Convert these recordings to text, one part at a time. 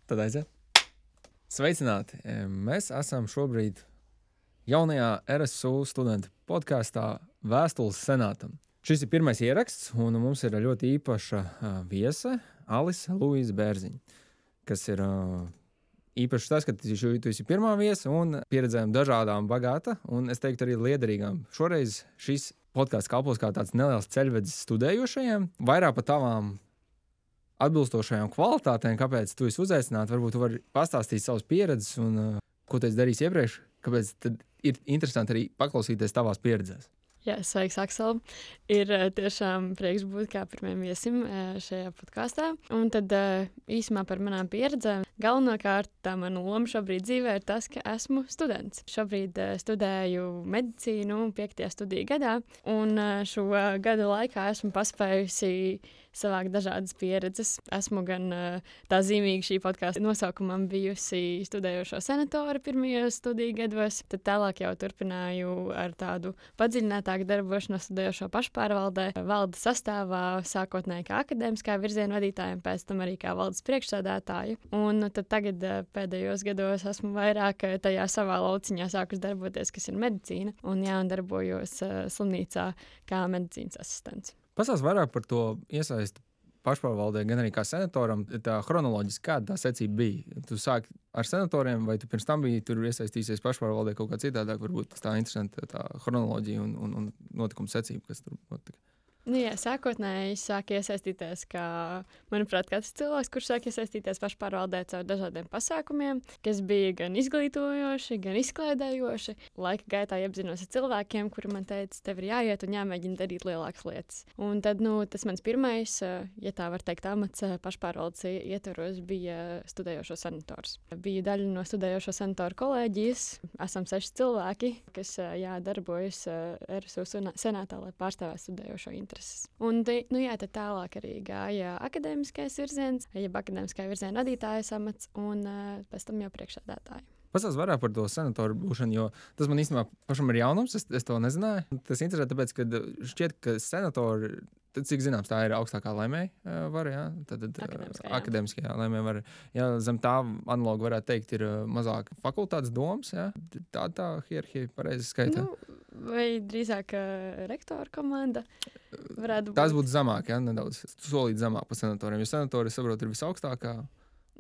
Tad aiziet. Sveicināti! Mēs esam šobrīd jaunajā RSU studentu podkāstā Vēstules senātam. Šis ir pirmais ieraksts, un mums ir ļoti īpaša viese, Alise Luīze Bērziņa, kas ir īpaši tas, ka tu esi pirmā viesa un pieredzējām dažādām bagāta, un es teiktu arī liederīgām. Šoreiz šis podkāsts kalpos kā tāds neliels ceļvedis studējošajiem, vairāk par tavām atbilstošajām kvalitātēm, kāpēc tu esi uzaicināts. Varbūt tu vari pastāstīt savas pieredzes un ko tu esi darījis iepriekš, kāpēc tad ir interesanti arī paklausīties tavās pieredzēs. Jā, sveiks, Aksel. Ir tiešām prieks būt kā pirmajam viesim šajā podkāstā. Un tad īsumā par manām pieredzēm. Galvenokārt tā mana loma šobrīd dzīvē ir tas, ka esmu students. Šobrīd studēju medicīnu 5. studiju gadā, un šo gadu laikā esmu paspējusi savākt dažādas pieredzes. Esmu gan tā zīmīga šī podkāsta nosaukumam bijusi studējošo senatora pirmajos studiju gados, tad tālāk jau turpināju ar tādu padziļinātāku darbošanos studējošo pašpārvaldē, valdes sastāvā, sākotnēji kā akadēmiskā virziena vadītājiem, pēc tam arī kā valdes priekšsēdētāju. Un tad tagad pēdējos gados esmu vairāk tajā savā lauciņā sākus darboties, kas ir medicīna, un darbojos slimnīcā kā medicīnas asistents. Pastāst vairāk par to iesaisti pašpārvaldē, gan arī kā senatoram. Tā chronoloģiski kāda tā secība bija? Tu sāki ar senatoriem, vai tu pirms tam biji tur iesaistīsies pašpārvaldē kaut kā citādāk? Varbūt tas tā interesanti tā chronoloģija un notikumu secība, kas tur notika. Sākotnēji sāk iesaistīties, kā, manuprāt, katrs cilvēks, kurš sāk iesaistīties pašpārvaldē caur dažādiem pasākumiem, kas bija gan izglītojoši, gan izklaidējoši. Laika gaitā iepazinos ar cilvēkiem, kuri man teica, tev ir jāiet un jāmēģina darīt lielākas lietas. Un tad, tas mans pirmais, ja tā var teikt, amats pašpārvaldes ietvaros bija studējošo senators. Biju daļa no studējošo senatoru kolēģijas. Esam 6 cilvēki, kas darbojas RSU senātā, lai pārstāvētu studējošo interesu. Un tad tālāk arī gāja akadēmiskais virziens, jeb akadēmiskā virziena vadītājas amats un pēc tam jau priekšsēdētāji. Pastāst vairāk par to senatoru būšanu, jo tas man īstenībā pašam ir jaunums, es to nezināju. Tas interesē tāpēc, ka šķiet, ka senatori, cik zināms, tā ir augstākā lēmēja vara, jā? Tad akadēmiskajā lēmēja vara. Jā, zem tā analoga varētu teikt ir mazāk fakultātes domas, jā? Tā hierarhija pareizi skaitā. Vai drīzāk rektora komanda varētu būt? Tās būtu zemāk, jā, nedaudz solīt zemāk par senatoriem, jo senatori, saprotu, ir visaugstākā.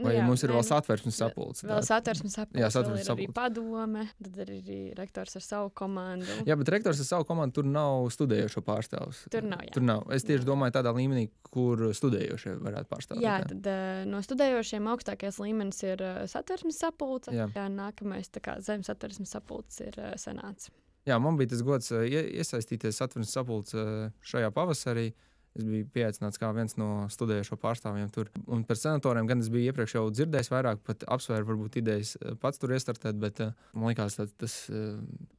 Vai mums ir vēl satversmes sapulce? Vēl satversmes sapulce, jā, vēl ir arī padome, tad ir arī rektors ar savu komandu. Jā, bet rektors ar savu komandu tur nav studējošo pārstāvs. Tur nav, jā. Tur nav. Es tieši domāju tādā līmenī, kur studējošie varētu pārstāvēt. Jā, tad no studējošiem augstākais līmenis ir satversmes sapulce. Jā, nākamais tā kā zem satversmes sapulces ir senāts. Jā, man bija tas gods iesaistīties satversmes sapulce šajā pavasarī. Es biju pieaicināts kā viens no studējošo pārstāvjiem tur. Un par senatoriem gan es biju iepriekš jau dzirdējis vairāk, pat apsvēru varbūt idejas pats tur iestartēt, bet man liekas, tas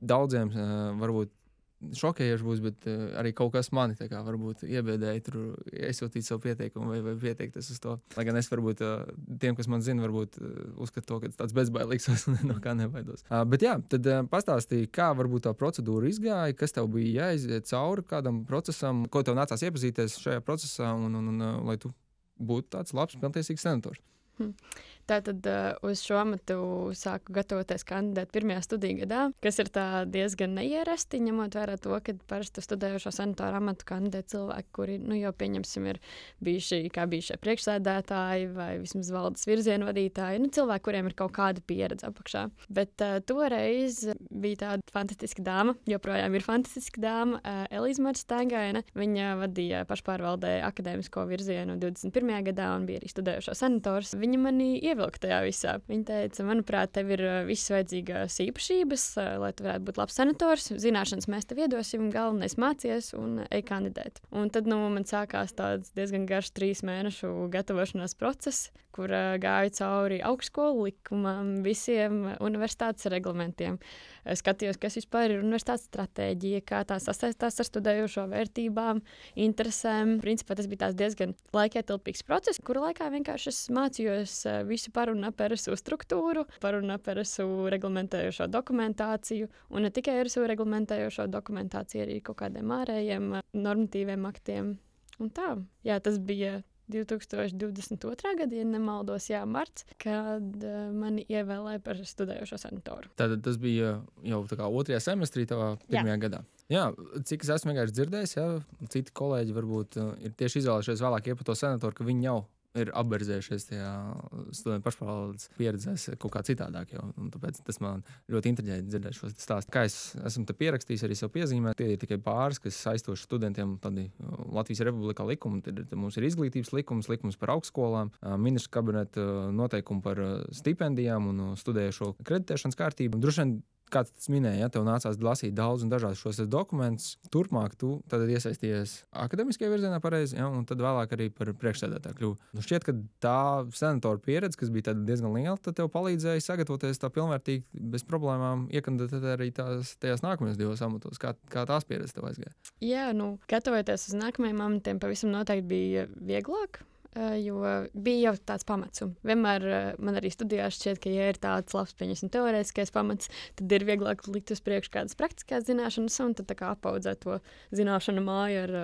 daudziem varbūt šokējoši būs, bet arī kaut kas mani tā kā varbūt iebiedēja tur iesūtīt savu pieteikumu vai pieteikties uz to. Lai gan es varbūt tiem, kas man zina, varbūt uzskatu to, ka tāds bezbailīgs un no kā nebaidos. Bet jā, tad pastāstīja, kā varbūt tā procedūra izgāja, kas tev bija jāiziet cauri kādam procesam, ko tev nācās iepazīties šajā procesā un lai tu būtu tāds labs, pilntiesīgs senators. Tātad uz šo amatu sāku gatavoties kandidēt pirmajā studiju gadā, kas ir tā diezgan neierasti, ņemot vērā to, ka parasti studējošo senatoru amatu kandidē cilvēki, kuri, jau pieņemsim, ir bijušie priekšsēdētāji vai vismaz valdes virziena vadītāji, cilvēki, kuriem ir kaut kāda pieredze apakšā. Bet toreiz bija tāda fantastiska dāma, joprojām ir fantastiska dāma, Elīze Marta-Staigāne. Viņa vadīja pašpārvaldē akadēmisko virzienu 21. gadā un bija arī studējošo senators. Viņa mani ievilka tajā visā. Viņa teica, manuprāt, tev ir visas vajadzīgās īpašības, lai tu varētu būt labs senators. Zināšanas mēs tev iedosim, galvenais mācies un ej kandidēt. Un tad man sākās tāds diezgan garš 3 mēnešu gatavošanās process, kur gāju cauri augstskolu likumam, visiem universitātes reglamentiem. Skatījos, kas vispār ir universitātes stratēģija, kā tā sasaistās ar studējošo vērtībām, interesēm. Principā tas bija diezgan laikietilpīgs process, kura laikā vienkārši es mācījos visu par un ap RSU struktūru, par un ap RSU reglamentējošo dokumentāciju, un ne tikai RSU reglamentējošo dokumentāciju, arī kaut kādiem ārējiem normatīviem aktiem. Un tā, jā, tas bija 2022. Gada, ja nemaldos, marts, kad mani ievēlēja par studējošo senatoru. Tātad tas bija jau tā kā 2. semestrī tavā 1. gadā. Jā, cik es esmu vienkārši dzirdējis, citi kolēģi varbūt ir tieši izvēlējušies vēlāk iet par to senatoru, ka viņi jau ir apberzējušies tajā studentu pašpārvaldes pieredzēs kaut kā citādāk. Tāpēc tas man ļoti intriģēja dzirdēt šos stāstus. Kā es esmu te pierakstījis arī savu piezīmē, tie ir tikai pāris, kas saistoši studentiem tādi Latvijas Republikā likumi. Tad mums ir izglītības likums par augstskolām, ministru kabineta noteikumi par stipendijām un studējošo kreditēšanas kārtību. Droši vien, kā tas minēja, tev nācās lasīt daudz un dažādus šos dokumentus. Turpmāk tu tad iesaistījies akademiskajā virzienā pareizi, un tad vēlāk arī par priekšsēdētāju kļuvu. Šķiet, ka tā senatora pieredze, kas bija diezgan liela, tad tev palīdzēja sagatavoties tā pilnvērtīgi, bez problēmām, iekandidatēt arī tajās nākamajos 2 amatos. Kā tās pieredze tev aizgāja? Jā, gatavoties uz nākamajiem amatiem pavisam noteikti bija vieglāk. Jo bija jau tāds pamats. Vienmēr man arī studijās šķiet, ka, ja ir tāds labs, pieņemsim, teorētiskais pamats, tad ir vieglāk likt uz priekšu kādas praktiskās zināšanas un tad tā kā apaudzēt to zināšanu māju ar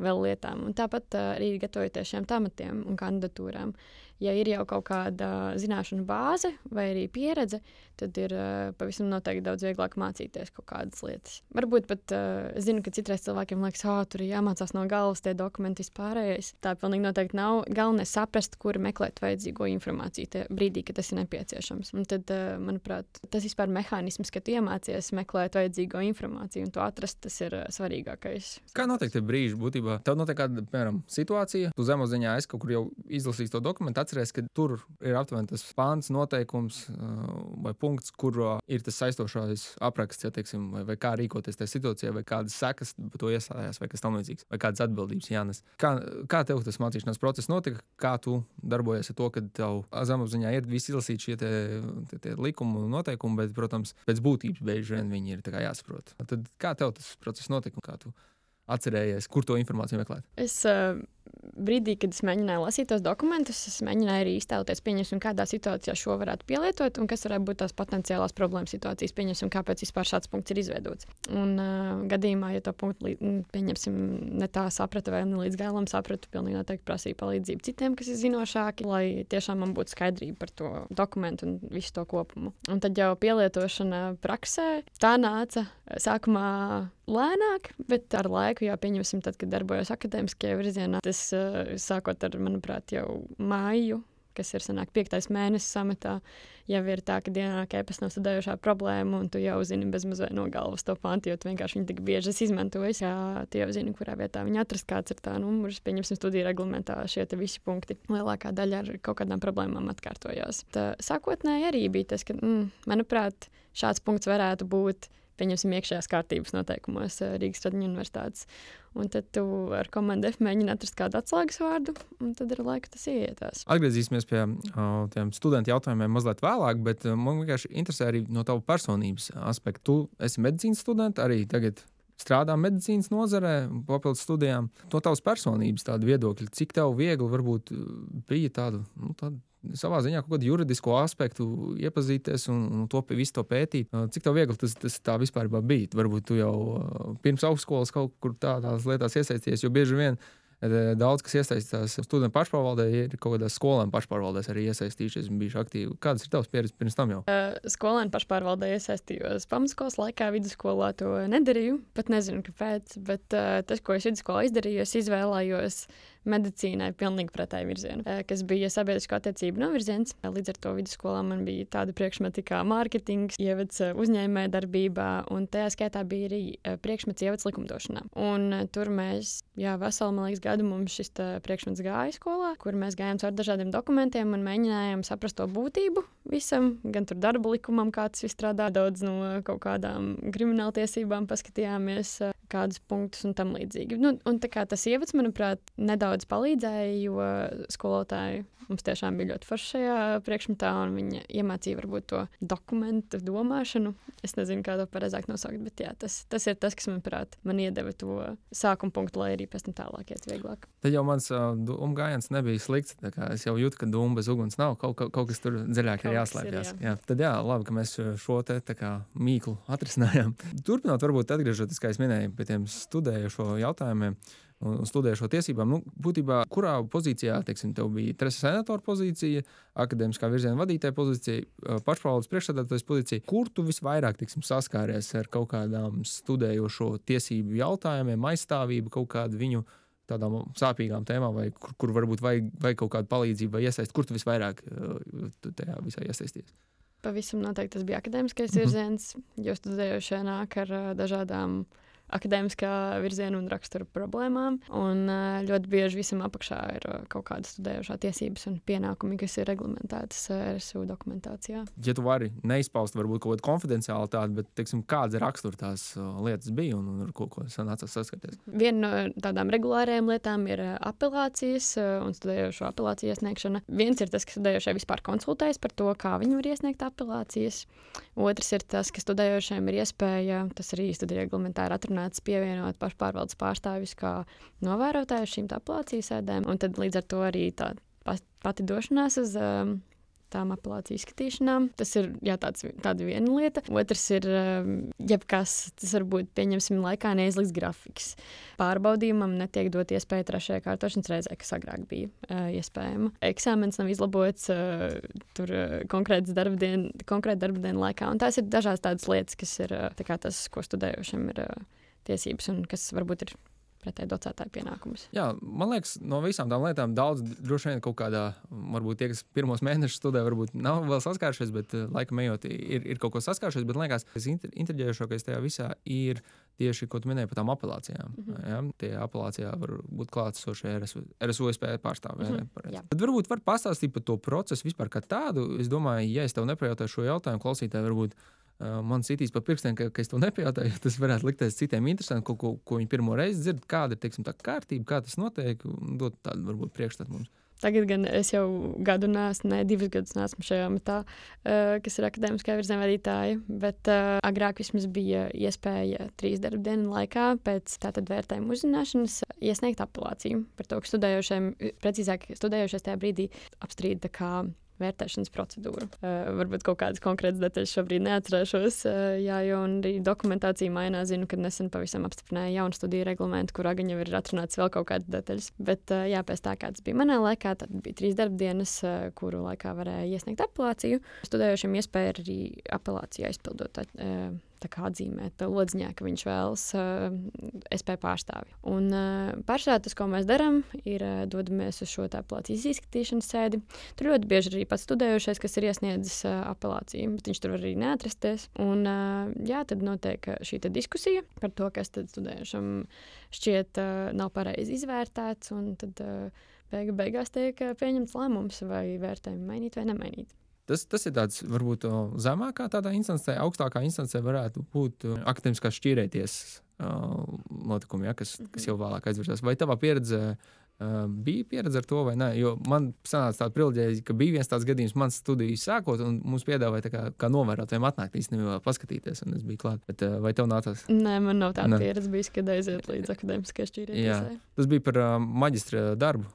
vēl lietām. Un tāpat arī gatavojoties šiem amatiem un kandidatūrām. Ja ir jau kaut kāda zināšanu bāze vai arī pieredze, tad ir pavisam noteikti daudz vieglāk mācīties kaut kādas lietas. Varbūt pat es zinu, ka citreiz cilvēkiem liekas, tur ir jāmācās no galvas tie dokumenti vispārējais. Tā pilnīgi noteikti nav. Galvenais saprast, kur meklēt vajadzīgo informāciju brīdī, kad tas ir nepieciešams. Un tad, manuprāt, tas vispār mehānisms, ka tu iemācies meklēt vajadzīgo informāciju un to atrast, tas ir svarīgākais. Kā notiek tie brīži būtībā? Tev notiek kāda, piemēram, situācija, tu zemapziņā esi kaut kur jau izlasījis to dokumentu, atceries, ka tur ir aptuveni tas pāns, noteikums vai punkts, kur ir tas saistošais apraksts, teiksim, vai kā rīkoties tajā situācijā, vai kādas sekas par to iestājās, vai kas tam līdzīgs, vai kādas atbildības jānes. Kā tev tas mācīšanās process notika? Kā tu darbojies ar to, ka tev zemapziņā ir visi izlasīti šie tie likumi un noteikumi, bet, protams, pēc būtības bieži vien viņi ir tā kā jāsaprot. Tad kā tev tas process notika un kā tu atcerējies, kur to informāciju meklēt? Es brīdī, kad es mēģināju lasīt tos dokumentus, es mēģināju arī iztēloties, pieņemsim, kādā situācijā šo varētu pielietot un kas varētu būt tās potenciālās problēmas situācijas, pieņemsim, kāpēc vispār šāds punkts ir izveidots. Un gadījumā, ja to punktu, pieņemsim, ne tā saprata vai ne līdz galam sapratu, pilnīgi noteikti prasīja palīdzību citiem, kas ir zinošāki, lai tiešām man būtu skaidrība par to dokumentu un visu to kopumu. Un tad jau pielietošana praksē, tā nāca sākumā lēnāk, bet ar laiku, jā, pieņemsim, tad, kad darbojos akadēmiskajā virzienā, tas sākot ar, manuprāt, jau māju, kas ir sanāk 5. mēnesis amatā, jau ir tā, ka ienāk e-pasta no studējošā problēma, un tu jau zini bez mazliet no galvas to pantu, jo tu vienkārši viņu tik bieži esi izmantojis, jā, tu jau zini, kurā vietā viņa atrast, kāds ir tā numurs, pieņemsim studiju reglamentā šie te visi punkti. Lielākā daļa ar kaut kādām problēmām atkārtojās. Tā sākotnēji arī bija tas, ka, manuprāt, šāds punkts varētu būt pieņemsim iekšējās kārtības noteikumos Rīgas Tradiņu universitātes. Un tad tu ar komandu F mēģini atrast kādu atslēgas vārdu, un tad ar laiku tas ieietās. Atgriezīsimies pie tiem studentu jautājumiem mazliet vēlāk, bet man vienkārši interesē arī no tava personības aspekta. Tu esi medicīnas students, arī tagad strādā medicīnas nozarē, papildus studijām. No tavas personības tāda viedokļa, cik tev viegli varbūt bija tādu savā ziņā kaut kādu juridisko aspektu iepazīties un visu to pētīt. Cik tev viegli tas tā vispār bija? Varbūt tu jau pirms augstskolas kaut kur tādās lietās iesaisties, jo bieži vien daudz, kas iesaistās studentu pašpārvaldē, ir kaut kādās skolēnu pašpārvaldēs arī iesaistījušies un bijuši aktīvi. Kādas ir tavas pieredzes pirms tam jau? Skolēnu pašpārvaldē iesaistījos pamatskolas laikā, vidusskolā to nedarīju. Pat nezinu, kāpēc, bet tas, ko es vidusskolā izdarīju, es izvēlējos medicīnai pilnīgi pretēju virzienu, kas bija sabiedrisko attiecību novirziens. Līdz ar to vidusskolā man bija tāda priekšmeti kā mārketings, ievads uzņēmē darbībā, un tajā skaitā bija arī priekšmets ievads likumdošanā. Un tur mēs, veselu, man liekas, gadu mums šis priekšmets gāja skolā, kur mēs gājām caur dažādiem dokumentiem un mēģinājām saprast to būtību visam, gan tur darba likumam, kā tas viss strādā, daudz no kaut kādām krimināltiesībām paskatījāmies, kādus punktus un tam līdzīgi. Un tā kā tas ievads, manuprāt, nedaudz palīdzēja, jo skolotāji mums tiešām bija ļoti forši šajā priekšmetā, un viņa iemācīja varbūt to dokumentu domāšanu. Es nezinu, kā to pareizāk nosaukt, bet jā, tas ir tas, kas, manuprāt, man iedeva to sākuma punktu, lai arī pēc tam tālāk iet vieglāk. Tad jau mans gājiens nebija slikts. Es jau jūtu, ka doma bez uguns nav. Kaut kas tur dziļāk ir jāslēpjas. Jā. Tad labi, ka mēs šo te mīklu atrisinājām. Turpinot, varbūt atgriežoties, kā es minēju, pie tiem studējošo jautājumiem. un studējošo tiesībām. Būtībā, kurā pozīcijā, teiksim, tev bija senatora pozīcija, akadēmiskā virziena vadītāja pozīcija, pašpārvaldes priekšsēdētājas pozīcija, kur tu visvairāk, teiksim, saskāries ar kaut kādām studējošo tiesību jautājumiem, aizstāvību, kaut kādu viņu tādām sāpīgām tēmām, vai kur varbūt vajag kaut kādu palīdzību vai iesaist, kur tu visvairāk tajā visā iesaisties? Pavisam noteikti tas bija akadēmiskais virziens, jo studējošie nāk ar dažādām akadēmiskā virziena un rakstura problēmām. Un ļoti bieži visam apakšā ir kaut kāda studējošā tiesības un pienākumi, kas ir reglamentētas RSU dokumentācijā. Ja tu vari neizpaust varbūt kaut kādu konfidenciālitāti, bet, teiksim, kāda rakstura tās lietas bija un ar ko sanācās saskarties? Viena no tādām regulārajām lietām ir apelācijas un studējošo apelāciju iesniegšana. Viens ir tas, ka studējošie vispār konsultējas par to, kā viņi var iesniegt apelācijas. Otrs ir tas, ka studējošiem ir iespēja, tas arī studiju reglamentā ir atrunāts, pievienot pašpārvaldes pārstāvjus kā novērotājus šīm apelācijas sēdēm, un tad līdz ar to arī tā pati došanās uz tām apelāciju izskatīšanām. Tas ir tāda viena lieta. Otrs ir jebkas, tas varbūt pieņemsim laikā neizliks grafiks. Pārbaudījumam netiek dot iespēja trešajā kārtošanas reizē, kas agrāk bija iespējama. Eksāmens nav izlabots tur konkrēta darba dienu laikā, un tās ir dažās tādas lietas, kas ir tā kā tas, ko studējošiem ir tiesības un kas varbūt ir pretēji docētāju pienākumus. Jā, man liekas, no visām tām lietām daudz droši vien kaut kādā, varbūt tie, kas pirmos mēnešus studē, varbūt nav vēl saskāršies, bet laikam ejot ir kaut ko saskāršies, bet liekas, kas intriģējošākais tajā visā ir tieši, ko tu minēji par tām apelācijām. Ja? Tie apelācijā var būt klātesošie RSU iespēja pārstāvi. Tad varbūt var pastāstīt par to procesu vispār kā tādu. Es domāju, ja es tev nepajautāju šo jautājumu, klausītāji varbūt man sitīs pa pirkstiem, ka es to nepajautāju, tas varētu likties citiem interesanti, ko viņi pirmo reizi dzird, kāda ir, teiksim, tā kārtība, kā tas notiek, un dot tādu, varbūt, priekšstatu mums. Tagad gan es jau divus gadus neesmu šajā matā, kas ir akadēmiskā virziena vadītāja, bet agrāk vismaz bija iespēja 3 darba dienu laikā pēc tātad vērtējuma uzzināšanas iesniegt apelāciju par to, ka studējošies tajā brīdī apstrīd tā kā vērtēšanas procedūru. Varbūt kaut kādas konkrētas detaļas šobrīd neatcerēšos, jo arī dokumentācija mainās. Zinu, ka nesen pavisam apstiprināja jaunu studiju reglamentu, kurā gan jau ir atrunāts vēl kaut kādas detaļas. Bet pēc tā, kāds bija manā laikā, tad bija 3 darba dienas, kuru laikā varēja iesniegt apelāciju. Studējošiem iespēja arī apelāciju aizpildot tā kā atzīmēt lodziņā, ka viņš vēlas SP pārstāvi. Un pašā tas, ko mēs darām, ir dodamies uz šo apelācijas izskatīšanas sēdi. Tur ļoti bieži arī pats studējošais, kas ir iesniedzis apelāciju, bet viņš tur var arī neatrasties. Un tad notiek šī diskusija par to, kas tad studējošam šķiet nav pareizi izvērtēts, un tad beigās tiek pieņemts lēmums, vai vērtējumu mainīt vai nemainīt. Tas ir tāds, varbūt, zemākā tādā instancē, augstākā instancē varētu būt akadēmiskās šķīrētiesas notikumi, ja, kas jau vēlāk aizvirzās. Vai tavā pieredzē bija pieredze ar to vai nē? Jo man sanāca tāda privileģija, ka bija viens tāds gadījums mans studijas sākot, un mums piedāvāja kā novērotājiem atnākt īstenībā paskatīties, un es biju klāt. Bet vai tev nācās? Nē, man nav tāda pieredze bijis, kad aiziet līdz akadēmiskai šķīrētiesai. Tas bija par maģistra darbu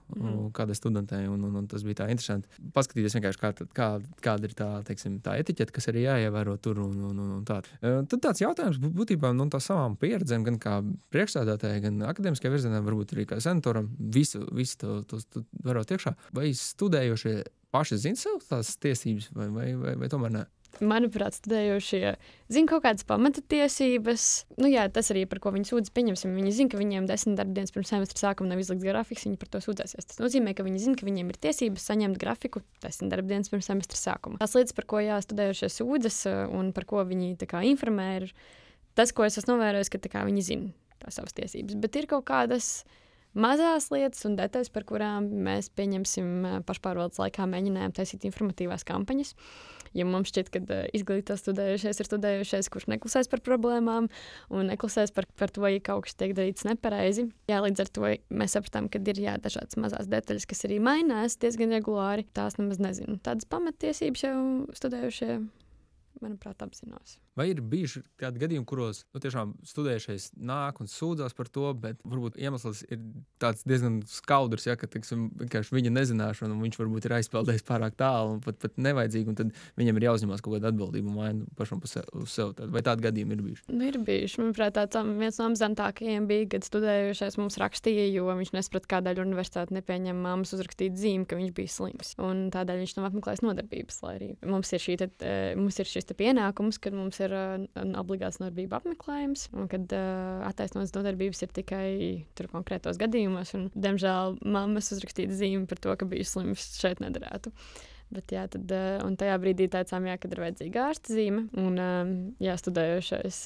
kādai studentei, un tas bija tā interesanti. Paskatīties vienkārši, kāda ir tā, teiksim, tā etiķete, kas arī jāievēro tur un tā. Tad tāds jautājums būtībā no tā savām pieredzēm, gan kā priekšsēdētājai, gan akadēmiskajā virzienā, varbūt arī kā senatoram, visu to varot iekšā. Vai studējošie paši zina sev tās tiesības, vai tomēr ne? Manuprāt, studējošie zina kaut kādas pamata tiesības. Tas arī, par ko viņi sūdzas, pieņemsim. Viņi zina, ka viņiem 10 darba dienas pirms semestra sākuma nav izlikts grafiks, viņi par to sūdzēsies. Tas nozīmē, ka viņi zina, ka viņiem ir tiesības saņemt grafiku 10 darba dienas pirms semestra sākuma. Tās lietas, par ko studējošie sūdzas un par ko viņi informē, ir tas, ko es esmu novērojis, ka viņi zina tās savas tiesības. Bet ir kaut kādas mazās lietas un detaļas, par kurām mēs pieņemsim pašpārvaldes laikā mēģinājām taisīt informatīvās kampaņas. Ja mums šķiet, ka izglītās studējušies ir studējušies, kurš neklusēs par problēmām un neklusēs par to, ja kaut kas tiek darīts nepareizi. Līdz ar to mēs sapratām, ka ir dažādas mazās detaļas, kas arī mainās diezgan regulāri. Tās nemaz nezinu. Tādas pamattiesības jau studējušie, manuprāt, apzinās. Vai ir bijuši kādi gadījumi, kuros tiešām studējušais nāk un sūdzās par to, bet varbūt iemesls ir tāds diezgan skaudrs, ja, ka vienkārši viņa nezināšana, un viņš varbūt ir aizpeldējis pārāk tālu un pat nevajadzīgi, un tad viņam ir jāuzņemās kaut kāda atbildība un vaina pašam uz sev. Vai tādi gadījumi ir bijuši? Ir bijuši. Manuprāt, viens no amizantākajiem bija, kad studējušais mums rakstīja, jo viņš nesaprata, kādēļ universitāte nepieņem mammas uzrakstīt zīmi, ka viņš bija slims. Un tādēļ viņš nav apmeklējis nodarbības, lai arī mums ir šis pienākums, kad mums ir obligāts nodarbība apmeklējums, un kad attaisnotas nodarbības ir tikai tur konkrētos gadījumos, un, diemžēl, mammas uzrakstīt zīmi par to, ka bija slims, šeit nederētu. Bet, jā, tad, un tajā brīdī teicām, jā, kad ir vajadzīga ārsta zīme. Un, jā, studējošais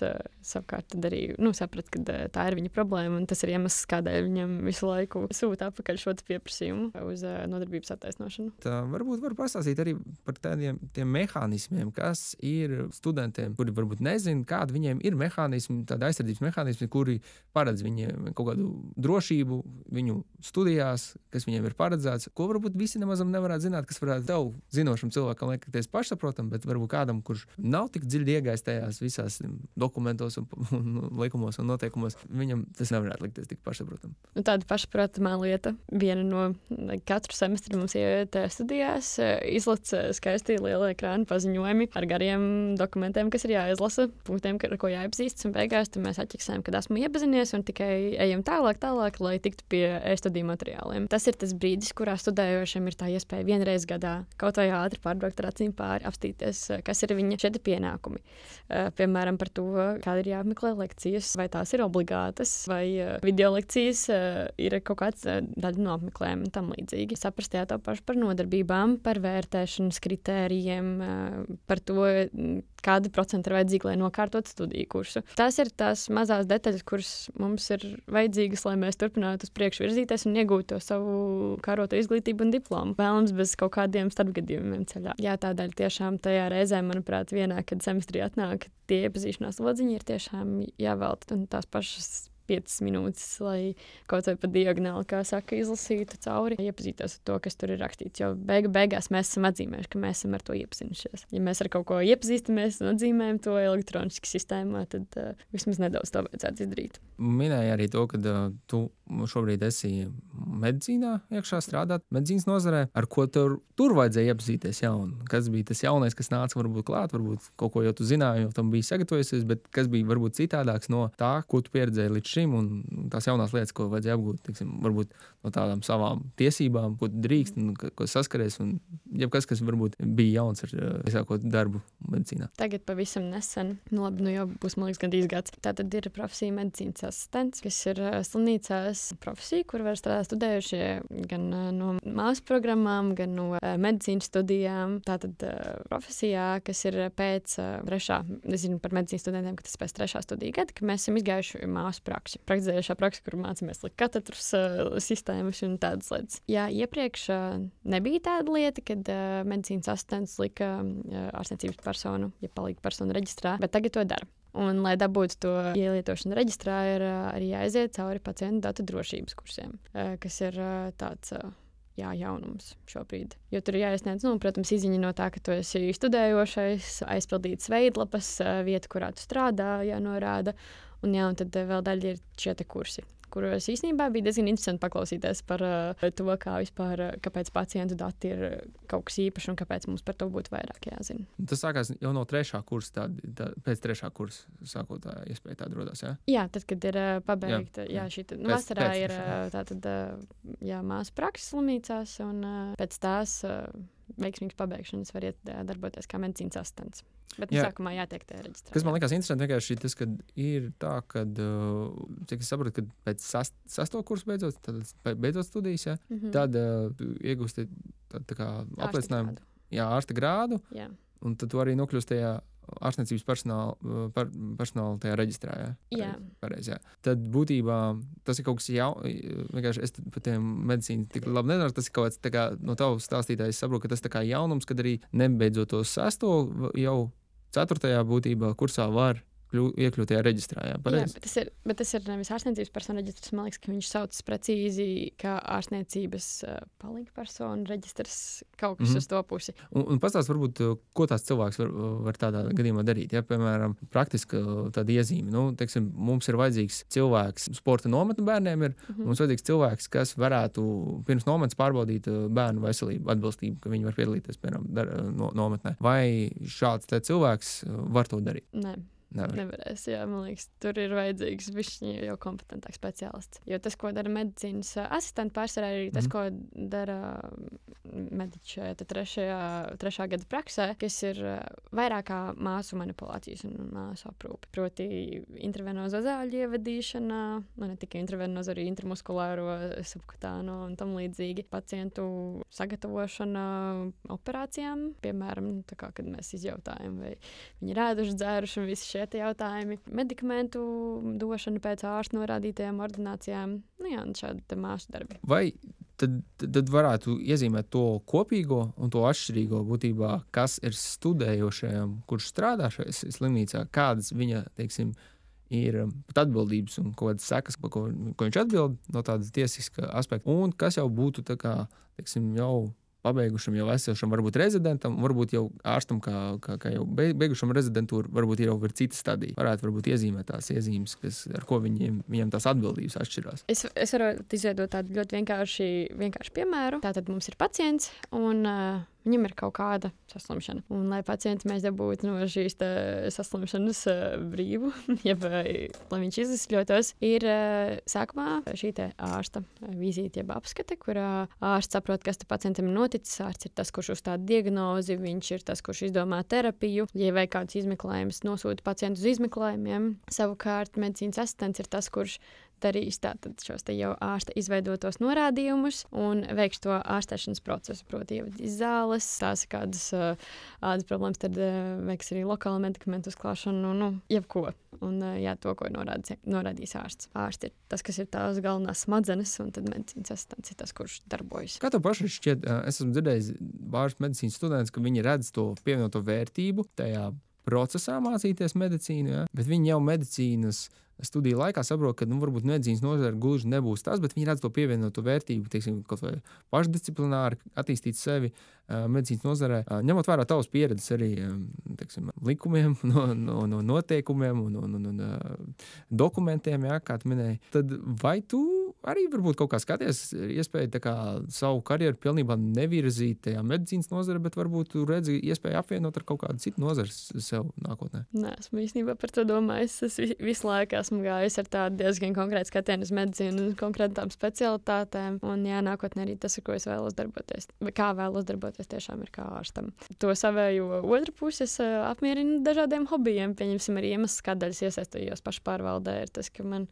savukārt arī saprata, ka tā ir viņa problēma. Un tas ir iemesls, kādēļ viņam visu laiku sūta atpakaļ šo pieprasījumu uz nodarbības attaisnošanu. Tā varbūt var pastāstīt arī par tiem mehānismiem, kas ir studentiem, kuri varbūt nezina, kādi viņiem ir mehānismi, tādi aizsardzības mehānismi, kuri paredz viņiem kaut kādu drošību viņu studijās, kas viņiem ir paredzēts, ko varbūt visi nemazam nevarētu zināt, kas varētu tev zinošam cilvēkam liekas pašsaprotam, bet varbūt kādam, kurš nav tik dziļi iegājis tajās visās dokumentos un likumos un noteikumos, viņam tas nevarētu likties tik pašsaprotam. Tāda pašsaprotamā lieta. Viena no katru semestri mums iet studijās, izlec skaisti liela ekrāna paziņojumi ar gariem dokumentiem, kas ir jāizlasa, punktiem, ar ko jāiepazīstas, un beigās mēs atķeksējam, kad esmu iepazinies, un tikai ejam tālāk, lai tiktu pie e-studiju materiāliem. Tas ir tas brīdis, kurā studējošiem ir tā iespēja vienreiz gadā kaut vai ātri pārbraukt ar acīm pāri, apstīties, kas ir viņa šie pienākumi. Piemēram, par to, kāda ir jāapmeklē lekcijas, vai tās ir obligātas, vai video lekcijas ir kaut kāds daļa no apmeklējuma un tam līdzīgi. Saprast to pašu par nodarbībām, par vērtēšanas kritērijiem, par to, kādi procenti ir vajadzīgi, lai nokārtotu studiju kursu. Tās ir tās mazās detaļas, kuras mums ir vajadzīgas, lai mēs turpinātu uz priekšu virzīties un iegūtu to savu kāroto izglītību un diplomu. Vēlams bez kaut kādiem starpgadījumiem ceļā. Jā, tādēļ tiešām tajā reizē, manuprāt, vienā, kad semestrī atnāk tie iepazīšanās lodziņi, ir tiešām jāvelta un tās pašas 5 minūtes, lai kaut vai pa diagonāli, kā saka, izlasītu cauri, iepazītos ar to, kas tur ir rakstīts. Jo beigās mēs esam atzīmējuši, ka mēs esam ar to iepazinušies. Ja mēs ar kaut ko iepazīstamies un atzīmējam to elektroniski sistēmā, tad vismaz nedaudz to vajadzētu izdarīt. Minēja arī to, ka tu šobrīd esi medicīnā iekšā strādāt, medicīnas nozarē, ar ko tur vajadzēja iepazīties jaunu. Kas bija tas jaunais, kas nāca varbūt klāt, varbūt kaut ko jau tu zināji, jo tam bija sagatavojusies, bet kas bija varbūt citādāks no tā, ko tu pieredzēji līdz šim, un tās jaunās lietas, ko vajadzēja apgūt, tiksim, varbūt no tādām savām tiesībām, ko drīkst un ko saskaries, un jebkas, kas varbūt bija jauns ar iesākot darbu medicīnā. Tagad pavisam nesen, labi, jau būs, man liekas, gandrīz gads. Tātad ir profesija medicīnas asistents, kas ir slimnīcās profesija, kur var strādāt studējušie gan no māsu programmām, gan no medicīnas studijām. Tātad profesijā, kas ir pēc trešā, es zinu par medicīnas studentiem, ka tas pēc trešā studiju gada, ka mēs esam izgājuši māsu praksi. Praktizējušā praksa, kur mācāmies likt katetrus, sistēmas un tādas lietas. Jā, iepriekš nebija tāda lieta, kad medicīnas asistents lika ārstniecības personu, ja palīga personu reģistrā, bet tagad to dara. Un, lai dabūtu to ielietošanu reģistrā, ir arī jāaiziet cauri pacientu datu drošības kursiem, kas ir tāds jaunums šobrīd. Jo tur ir jāiesniedz, protams, izziņa no tā, ka tu esi studējošais, aizpildītas veidlapas, vieta, kurā tu strādā, jānorāda. Un tad vēl daļa ir šie kursi, kuros īstenībā bija diezgan interesanti paklausīties par to, kā vispār, kāpēc pacientu dati ir kaut kas īpašs un kāpēc mums par to būtu vairāk jāzina. Tas sākās jau no 3. kursa, pēc 3. kursa sākot tā iespēja tāda rodās, jā? Jā, tad, kad ir pabeigta, šī vasarā ir tātad, māsu prakses slimnīcās un pēc tās veiksmīgas pabeigšanas var iet darboties kā medicīnas asistents. Bet sākumā jātiek tajā reģistrā. Kas man likās interesanti, vienkārši tas, ka ir tā, ka, cik es saprotu, ka pēc 6. kursa beidzot studijas, tad iegūsti tā kā apliecinājumu, ārsta grādu, un tad tu arī nokļūsti tajā ārstniecības personāla tajā reģistrā, pareizi, Tad būtībā tas ir kaut kas vienkārši es par tiem medicīnu tik labi nezinu, tas ir kaut kāds tā kā no tavas stāstītājs saprotu, ka tas tā kā jaunums, kad arī nebeidzot to 6. jau 4. būtībā kursā var iekļūt tajā reģistrā. Jā, bet tas ir nevis ārstniecības personu reģistrs, man liekas, ka viņš saucas precīzi kā ārstniecības palīga personu reģistrs, kaut kas uz to pusi. Un pastāst varbūt, ko tās cilvēks var tādā gadījumā darīt. Ja, piemēram, praktiska tāda iezīme. Nu, teiksim, mums ir vajadzīgs cilvēks, sporta nometne bērniem ir, mums vajadzīgs cilvēks, kas varētu pirms nometnes pārbaudīt bērnu veselību, atbilstību, ka viņi var piedalīties, piemēram, nometnē. Vai šāds te cilvēks var to darīt? Nē. Nevarēs, jā, man liekas, tur ir vajadzīgs višķi jau kompetentāks speciālists. Jo tas, ko dara medicīnas asistenti, pārsvarā ir tas, ko dara mediķi trešā gada praksē, kas ir vairāk kā māsu manipulācijas un māsu aprūpe. Proti intravenozo zāļu ievadīšana, ne tikai intravenozo, arī intramuskulāro, subkutāno un tam līdzīgi. Pacientu sagatavošana operācijām, piemēram, tā kā, kad mēs izjautājam, vai viņi ir ēduši, dzēruši un visi jautājumi, medikamentu došana pēc ārsta norādītajām ordinācijām, un šādi māsu darbi. Vai tad varētu iezīmēt to kopīgo un to atšķirīgo būtībā, kas ir studējošajam, kurš strādā šajā slimnīcā, kādas viņa, teiksim, ir pat atbildības un kaut kādas sekas, ko viņš atbild no tādas tiesiska aspekta, un kas jau būtu tā kā, teiksim, jau pabeigušam, jau esošam, varbūt rezidentam, varbūt jau ārstam, kā jau beigušam rezidentūru, varbūt ir jau cita stadija. Varētu varbūt iezīmēt tās iezīmes, ar ko viņiem tās atbildības atšķirās. Es varu izveidot tādu ļoti vienkārši piemēru. Tātad mums ir pacients, un viņam ir kaut kāda saslimšana. Un, lai pacients mēs dabūtu no šīs saslimšanas brīvu, lai viņš izsļotos, ir sākumā šī ārsta vizīte, jeb apskate, kurā ārsts saprot, kas pacientam ir noticis. Ārsts ir tas, kurš uzstāda diagnozi, viņš ir tas, kurš izdomā terapiju. Ja vajag kāds izmeklējums, nosūta pacientu uz izmeklējumiem. Savukārt medicīnas asistents ir tas, kurš darīs tātad šos te jau ārsta izveidotos norādījumus un veiks to ārstēšanas procesu, proti ievadīs zāles, tās kādas ādas problēmas, tad veiks arī lokālu medikamentu uzklāšanu, jebko. Un to, ko norādīs ārsts. Ārsts ir tas, kas ir tās galvenās smadzenes, un tad medicīnas asistents ir tas, kurš darbojas. Kā tev pašai šķiet, es esmu dzirdējis pāris medicīnas studentus, ka viņi redz to pievienoto vērtību tajā procesā mācīties medicīnu, ja? Bet viņi jau medicīnas studiju laikā saprot, ka varbūt medicīnas nozare gluži nebūs tas, bet viņi redz to pievienoto vērtību, teiksim, kaut vai pašdisciplināri attīstīt sevi medicīnas nozarē, ņemot vērā tavas pieredzes arī, teiksim, likumiem, no noteikumiem un dokumentiem, jā, kā tu minēji. Tad vai tu arī varbūt kaut kā skaties iespēju tā kā savu karjeru pilnībā nevirzīt tajā medicīnas nozare, bet varbūt tu redzi iespēju apvienot ar kaut kādu citu nozari sev nākotnē? Nē, esmu īstenībā par to domājis. Es visu laiku esmu gājis ar tādu diezgan konkrētu skatienu uz medicīnu un konkrētām specialitātēm. Un nākotnē arī tas, ar ko es vēlos darboties. Kā vēlos darboties tiešām ir kā ārstam. To savējo otru pusi es apmierinu dažādiem hobijiem. Pieņemsim arī iemesls, kādēļ es iesaistījos pašpārvaldē, ir tas, ka man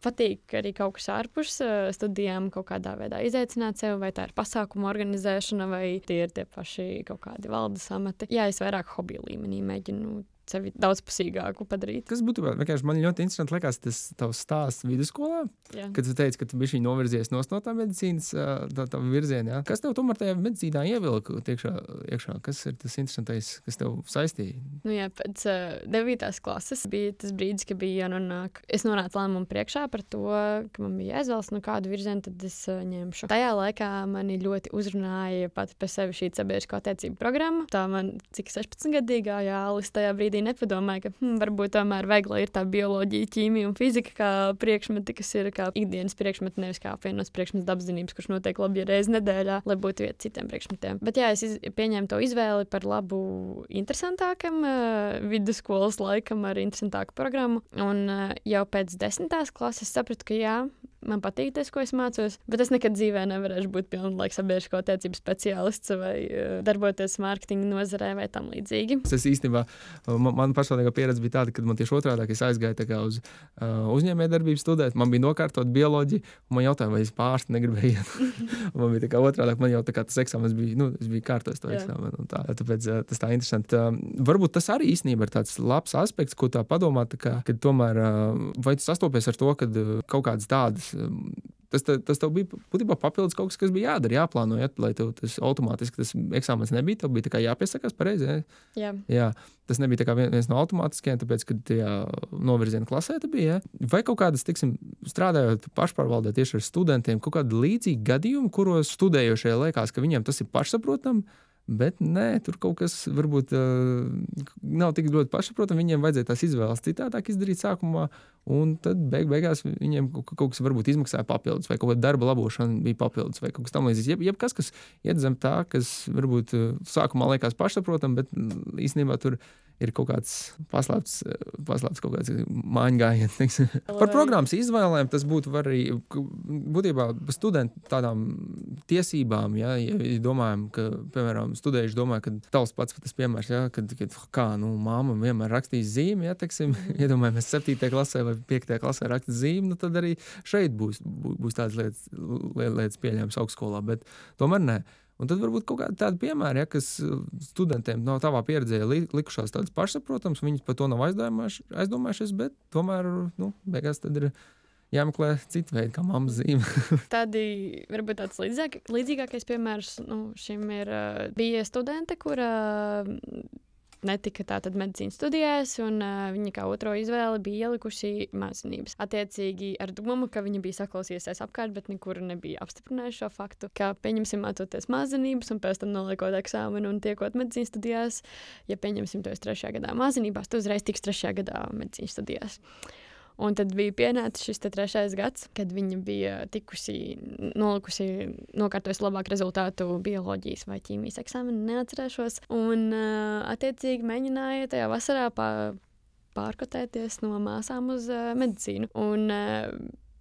patīk arī kaut kas ārpus studijām kaut kādā veidā izaicināt sevi, vai tā ir pasākuma organizēšana, vai tie ir tie paši kaut kādi valdes amati. Jā, es vairāk hobiju līmenī mēģinu sevi daudzpusīgāku padarīt. Kas būtu vienkārši man ļoti interesanti likās tas tavs stāsts vidusskolā, kad tu teici, ka tu bišķi novirzies no tā medicīnas tā virzienā. Kas tev tomēr tajā medicīnā ievilka iekšā? Kas ir tas interesantais, kas tev saistīja? Jā, pēc 9. klases bija tas brīdis, ka bija jānonāk. Es nonācu lēmumu priekšā par to, ka man bija jāizvēlas, kādu virzienu tad es ņemšu. Tajā laikā mani ļoti uzrunāja pati par sevi šī sabiedrisko attiecību programma. Tā man, cik 16-gadīgā jālis tajā brīdī nepadomāju, ka varbūt tomēr vajag, lai ir tā bioloģija, ķīmija un fizika kā priekšmeti, kas ir kā ikdienas priekšmeti, nevis kā apvienots priekšmets dabaszinības, kurš notiek labi reizi nedēļā, lai būtu vieta citiem priekšmetiem. Bet jā, es pieņēmu to izvēli par labu interesantākam vidusskolas laikam ar interesantāku programmu. Un jau pēc 10. klases sapratu, ka jā, man patīk tas, ko es mācos, bet es nekad dzīvē nevarēšu būt pilnlaika sabiedrisko attiecību speciālists vai darboties mārketinga nozarē vai tam līdzīgi. Es īstenībā, man personīgā pieredze bija tāda, kad man tieši otrādi, es aizgāju tā kā uz uzņēmējdarbību studēt, man bija nokārtot bioloģiju, un man jautāja, vai es pārsti negribēju iet. Man bija tā kā otrādi, man jau tā kā tas eksāmens bija, es biju kārtojis to eksāmenu, un tā, tāpēc tas tā interesanti. Varbūt tas arī īstenībā ir tāds labs aspekts, ko tā padomāt, kad tomēr, vai tu sastopies ar to, kad kaut kādas tādas tas tev bija būtībā papildus kaut kas bija jādara, jāplāno, lai tev tas automātiski tas eksāmens nebija, tev bija tā kā jāpiesakās pareizi. Jā. Tas nebija tā kā viens no automātiskiem, tāpēc, kad tajā novirziena klasē tu bija. Vai kaut kādas, tiksim, strādājot pašpārvaldē tieši ar studentiem, kaut kādi līdzīgi gadījumi, kuros studējošie liekas, ka viņiem tas ir pašsaprotam, bet nē, tur kaut kas varbūt nav tik ļoti pašsaprotam, viņiem vajadzēja tās izvēles citādāk izdarīt sākumā, un tad beigās viņiem kaut kas varbūt izmaksāja papildus, vai kaut kāda darba labošana bija papildus, vai kaut kas tam līdzīgs. Jebkas, kas iet zem tā, kas varbūt sākumā liekas pašsaprotam, bet īstenībā tur ir kaut kāds paslēpts kaut kāds mājiņgājiens. Par programmas izvēlēm tas būtu arī būtībā studentu tādām tiesībām, ja domājam, ka, piemēram, studējuši domāju, ka tavs pats tas piemērs, ja, kad māma vienmēr rakstīs zīmi, ja, teiksim, iedomājamies 7. klasē vai 5. klasē raksta zīmi, nu tad arī šeit būs tādas lietas pieļāmas augstskolā, bet tomēr nē. Un tad varbūt kaut kādi tādi piemēri, ja, kas studentiem nav tavā pieredzē likušās tādas pašsaprotams, viņi par to nav aizdomājušies, bet tomēr, beigās tad ir jāmeklē citu veidu, kā mammas zīme. Tādi, varbūt tāds līdzīgākais piemērs, šim bija studente, kura netika tātad medicīnas studijās, un viņa kā otro izvēli bija ielikusi mācības. Attiecīgi ar domu, ka viņa bija saklausījusies apkārt, bet nekur nebija apstiprinājuši šo faktu, ka pieņemsim mācoties mācenības un pēc tam noliekot eksāmenu un tiekot medicīnas studijās, ja pieņemsim to 3. gadā mācenībās, tu uzreiz tiks 3. gadā medicīnas studijās. Un tad bija pienācis šis 3. gads, kad viņa bija nokārtojusi labāku rezultātu bioloģijas vai ķīmijas eksāmenu, neatcerēšos. Un, attiecīgi, mēģināja tajā vasarā pārkotēties no māsām uz medicīnu. Un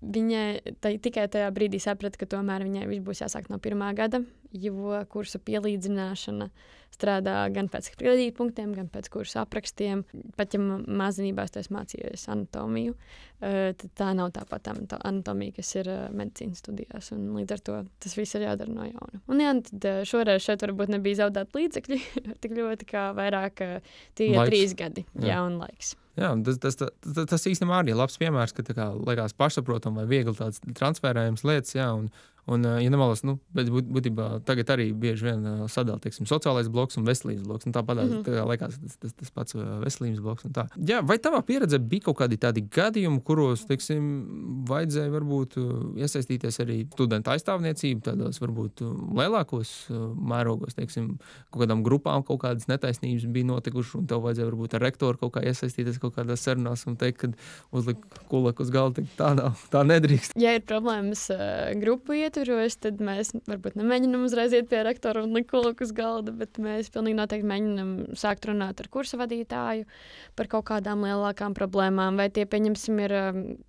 viņa tikai tajā brīdī saprata, ka tomēr viņai viss būs jāsāk no 1. gada, jo kursu pielīdzināšana strādā gan pēc kredītpunktiem, gan pēc kursu aprakstiem. Pat ja mazinībās tu esi mācījies anatomiju, tad tā nav tāpat anatomija, kas ir medicīnas studijās. Un līdz ar to tas viss ir jādara no jauna. Un jā, tad šoreiz šeit varbūt nebija zaudēt līdzekļi, tik ļoti kā vairāk tie 3 gadi. Jā, un laiks. Jā, tas īstenībā arī ir labs piemērs, ka tā kā liekas pašsaprotam vai viegli tāds transferējums lietas, jā, un ja nemaldos, bet būtībā tagad arī bieži vien sadala, teiksim, sociālais bloks un veselības bloks, un tāpat tā liekas tas pats veselības bloks un tā. Jā, vai tavā pieredze bija kaut kādi tādi gadījumi, kuros, teiksim, vajadzēja varbūt iesaistīties arī studentu aizstāvniecību, tādos varbūt lielākos mērogos, teiksim, kaut kādām grupām kaut kādas netaisnības bija notikušas, un tev vajadzēja varbūt ar rektoru kaut kā iesaistīties kaut kādās sarunās un teikt, ka uzlikt kulaku uz galda, tā nedrīkst. Ja ir problēmas grupu ietvaros, tad mēs varbūt nemēģinām uzreiz iet pie rektora un likt kulaku uz galda, bet mēs pilnīgi noteikti mēģinām sākt runāt ar kursa vadītāju par kaut kādām lielākām problēmām, vai tie, pieņemsim, ir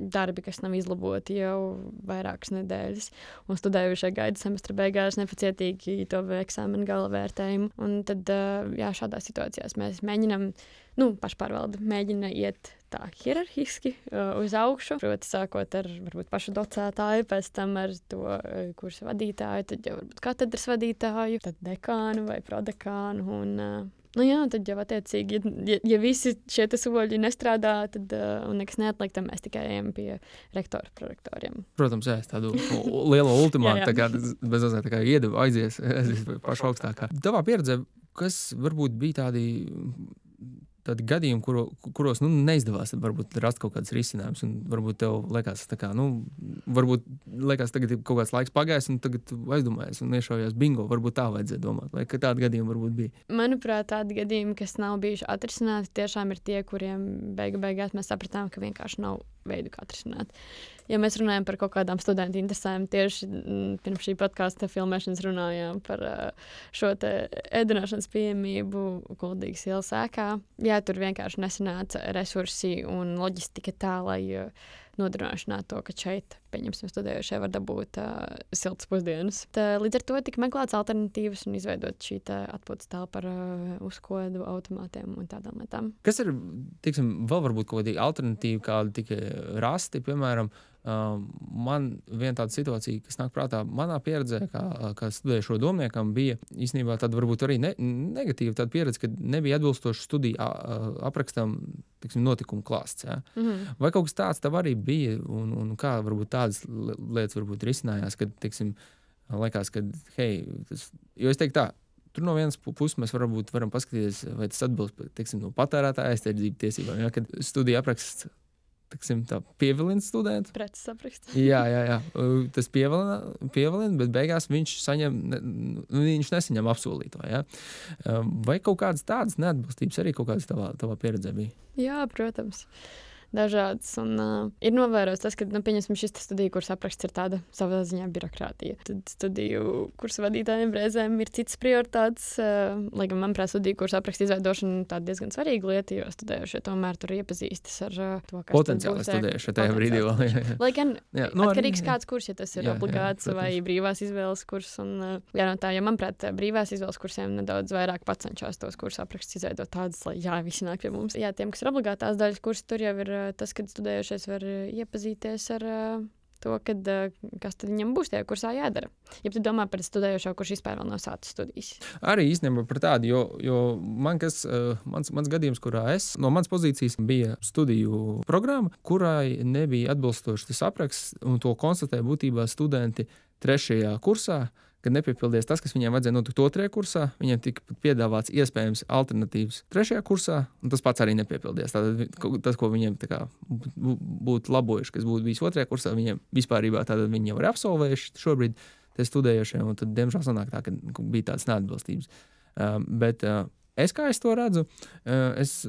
darbi, kas nav izlaboti jau vairākas nedēļas, un studējušie gaida semestra beigās nepacietīgi to eksāmenu gala vērtējumu. Un tad, jā, šādās situācijās mēs mēģinām, pašpārvalde mēģina iet tā hierarhiski uz augšu, proti sākot ar varbūt pašu docētāju, pēc tam ar to kursa vadītāju, tad jau varbūt katedras vadītāju, tad dekānu vai prodekānu, un tad jau attiecīgi, ja visi šie soļi nestrādā, tad un nekas neatliek, tad mēs tikai ejam pie rektora, prorektoriem. Protams, jā, es tādu lielo ultimātu, tā kā bezmazliet tā kā iedevu aizies pašu augstākā. Tavā pieredzē, kas varbūt bija tādi gadījumi, kuros neizdevās varbūt rast kaut kādas risinājumus, un varbūt tev liekas, varbūt liekas, tagad ir kaut kāds laiks pagājis, un tagad aizdomājies un iešaujās bingo, varbūt tā vajadzēja domāt, vai ka tādi gadījumi varbūt bija? Manuprāt, tādi gadījumi, kas nav bijuši atrisināti, tiešām ir tie, kuriem beigās mēs sapratām, ka vienkārši nav veidu, kā atrisināt. Ja mēs runājam par kaut kādām studentu interesēm, tieši pirms šī podkāsta filmēšanas runājām par šo te ēdināšanas pieejamību Kuldīgas ielas ēkā. Jā, tur vienkārši nesanāca resursi un loģistika tā, lai nodrošinātu to, ka šeit, pieņemsim, studējošie var dabūt siltas pusdienas. Līdz ar to tika meklēts alternatīvas un izveidot šī atpūtas telpa ar uzkodu automātiem un tādām lietām. Kas ir, teiksim, vēl varbūt kaut kādi alternatīvi, kādi tika rasti, piemēram, Man viena tāda situācija, kas nāk prātā, manā pieredzē, kā studējušo domniekam, bija īstenībā tāda varbūt arī negatīva tāda pieredze, kad nebija atbilstoši studiju aprakstam, tiksim, notikumu klāsts. Ja? Vai kaut kas tāds tev arī bija, un kā varbūt tādas lietas varbūt risinājās, kad, tiksim, likās, ka, hei, jo es teiktu tā, tur no vienas puses mēs varam paskatīties, vai tas atbilst, tiksim, no patērētāja aizsardzību tiesībām, ja? Kad studiju apraksts, tiksim, tā pievilina studentu. Preces apraksts. jā. Tas pievilina, bet beigās viņš nesaņem apsolīto. Ja? Vai kaut kādas tādas neatbilstības arī kaut kādas tavā pieredzē bija? Jā, protams. Dažādas. Un, ir novērojis tas, ka, pieņemsim, šis studiju kursa apraksts ir tāda savā ziņā birokrātija. Tad studiju kursa vadītājiem reizēm ir citas prioritātes, lai gan, manuprāt, studiju kursa apraksta izveidošana tāda diezgan svarīga lieta, jo studējušie tomēr tur iepazīstas ar to, kas potenciāli studējušie tajā brīdī vēl. Lai gan atkarīgs kāds kurs, ja tas ir obligāts vai brīvās izvēles kurs. Un, no tā, ja, manuprāt, brīvās izvēles kursiem nedaudz vairāk pacenšās tos kursa aprakstus izveidot tādas, lai visi nāk pie mums. Jā, tiem, kas ir obligātās daļas kursi, tur jau ir tas, kad studējušies var iepazīties ar to, kas tad viņam būs tajā kursā jādara. Ja tu domā par studējošo, kurš vispār vēl nav sācis studijas. Arī īstenībā par tādu, jo mans gadījums, kurā no manas pozīcijas bija studiju programma, kurai nebija atbilstoši tas apraksts, un to konstatēja būtībā studenti 3. kursā, kad nepiepildies tas, kas viņiem vajadzēja notikt 2. kursā, viņiem tika piedāvāts iespējams alternatīvas 3. kursā, un tas pats arī nepiepildies. Tātad tas, ko viņiem būtu labojuši, kas būtu bijis 2. kursā, viņiem vispārībā tātad viņi jau ir absolvējuši šobrīd tie studējošie, un tad, diemžēl, sanāk tā, ka bija tādas neatbilstības. Bet es to redzu, es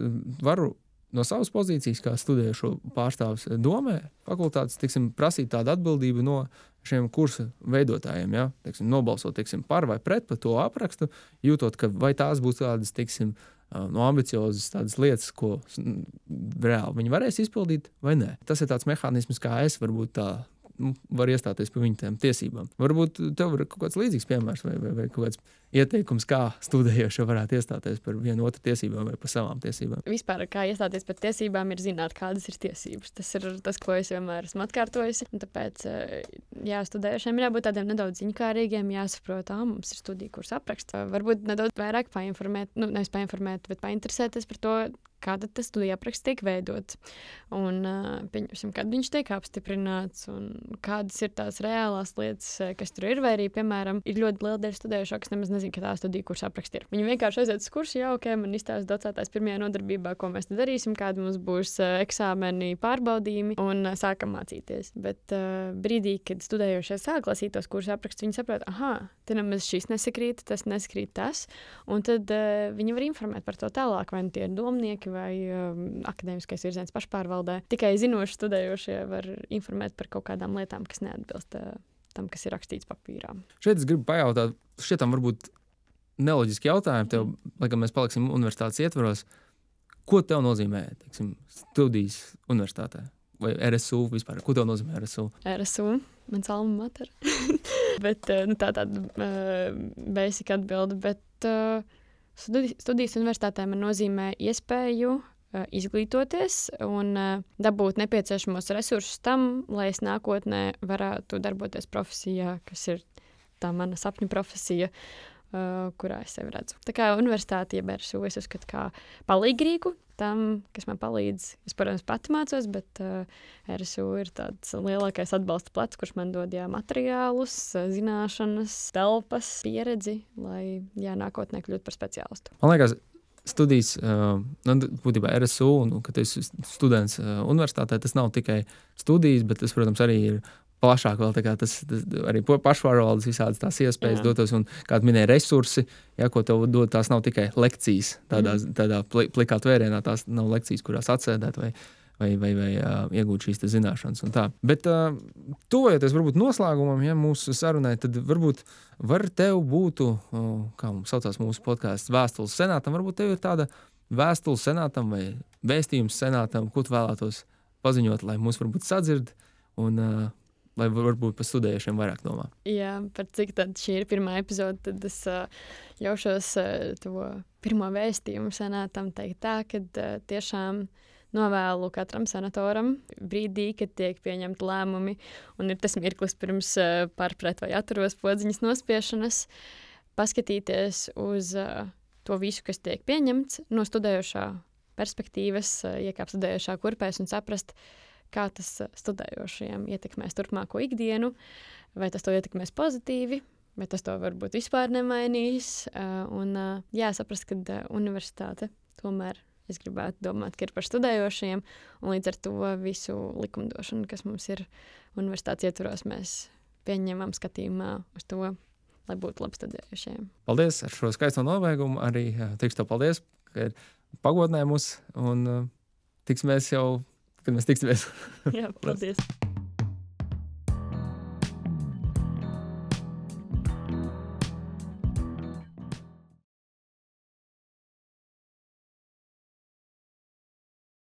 varu no savas pozīcijas, kā studējušo pārstāvis domē, fakultātes, prasīt tādu atbildību no šiem kursa veidotājiem, ja? Nobalsot par vai pret par to aprakstu, jūtot, ka vai tās būs tādas, ambiciozas tādas lietas, ko reāli viņi varēs izpildīt vai nē. Tas ir tāds mehānisms, kā es varbūt var iestāties par viņu tām tiesībām. Varbūt tev ir kaut kāds līdzīgs piemērs vai kaut kāds ieteikums, kā studējošie varētu iestāties par vienu otru tiesībām vai par savām tiesībām. Vispār, kā iestāties par tiesībām, ir zināt, kādas ir tiesības. Tas ir tas, ko es vienmēr esmu atkārtojusi. Un tāpēc, studējošiem ir jābūt tādiem nedaudz ziņkārīgiem, jāsaprot, mums ir studiju kursa apraksts. Varbūt nedaudz vairāk painformēt, nevis painformēt, bet painteresēties par to, kāda tas studiju apraksts tiek veidots. Un, pieņemsim, kad viņš tiek apstiprināts un kādas ir tās reālās lietas, kas tur ir, vai arī, piemēram, ir ļoti liela daļa studējušo, kas nemaz nezinu, ka tā studiju kursa apraksts ir. Viņi vienkārši aiziet uz kursu, man izstāsta docētājs pirmajā nodarbībā, ko mēs te darīsim, kāda mums būs eksāmeni, pārbaudījumi un sākam mācīties. Bet brīdī, kad studējošie sāk lasīt tos kursa aprakstus, viņi saprot, te nemaz šis nesakrīt, tas nesakrīt tas, un tad viņi var informēt par to tālāk, vai tie ir domnieki vai akadēmiskais virziens pašpārvaldē. Tikai zinoši studējošie var informēt par kaut kādām lietām, kas neatbilst tam, kas ir rakstīts papīrā. Šeit es gribu pajautāt, šitam varbūt neloģiski jautājumi tev, lai gan mēs paliksim universitātes ietvaros. Ko tev nozīmē, studijas universitātē? Vai RSU vispār? Ko tev nozīmē RSU? RSU, mans alma mater. Bet tāda basic atbilde, bet studijas universitātē man nozīmē iespēju izglītoties un dabūt nepieciešamos resursus tam, lai es nākotnē varētu darboties profesijā, kas ir tā mana sapņu profesija, kurā es sevi redzu. Tā kā universitāte, jeb RSU, es uzskatu kā palīgrīgu tam, kas man palīdz. Es, protams, pati mācos, bet RSU ir tāds lielākais atbalsta plats, kurš man dod materiālus, zināšanas, telpas, pieredzi, lai nākotnē kļūtu par speciālistu. Man liekas, studijas, būtībā RSU, un kad esi students universitātē, tas nav tikai studijas, bet tas, protams, arī ir plašāk vēl, tas arī pašvārvaldes visādas tās iespējas dotos, un, kā minēja, resursi, ko tev dod, tās nav tikai lekcijas, tādā plikā tvērienā, tās nav lekcijas, kurās atsēdēt vai iegūt šīs zināšanas un tā. Bet tuvojoties varbūt noslēgumam, mūsu sarunai, tad varbūt tev būtu, kā mums saucās mūsu podcasts, vēstules senātam, varbūt tev ir tāda vēstule senātam vai vēstījums senātam, ko tu vēlētos paziņot, lai mūs varbūt sadzird un lai varbūt par studējušiem vairāk domā. Jā, par cik tad šī ir pirmā epizode, tad es ļaušos to pirmo vēstījumu senātam teikt tā, ka tiešām novēlu katram senatoram brīdī, kad tiek pieņemti lēmumi un ir tas mirklis pirms pārpret vai atturos podziņas nospiešanas, paskatīties uz to visu, kas tiek pieņemts no studējošā perspektīvas, iekāpt studējošā kurpēs un saprast, kā tas studējošajiem ietekmēs turpmāko ikdienu, vai tas to ietekmēs pozitīvi, vai tas to varbūt vispār nemainīs. Saprast, ka universitāte tomēr, es gribētu domāt, ka ir par studējošiem, un līdz ar to visu likumdošanu, kas mums ir universitātes ietvaros, mēs pieņemam skatījumā uz to, lai būtu labi studējošiem. Paldies ar šo skaisto nobeigumu. Arī teikšu tev paldies, ka ir pagodināja mūs, un tiksimies jau, kad mēs tiksimies. Jā, paldies.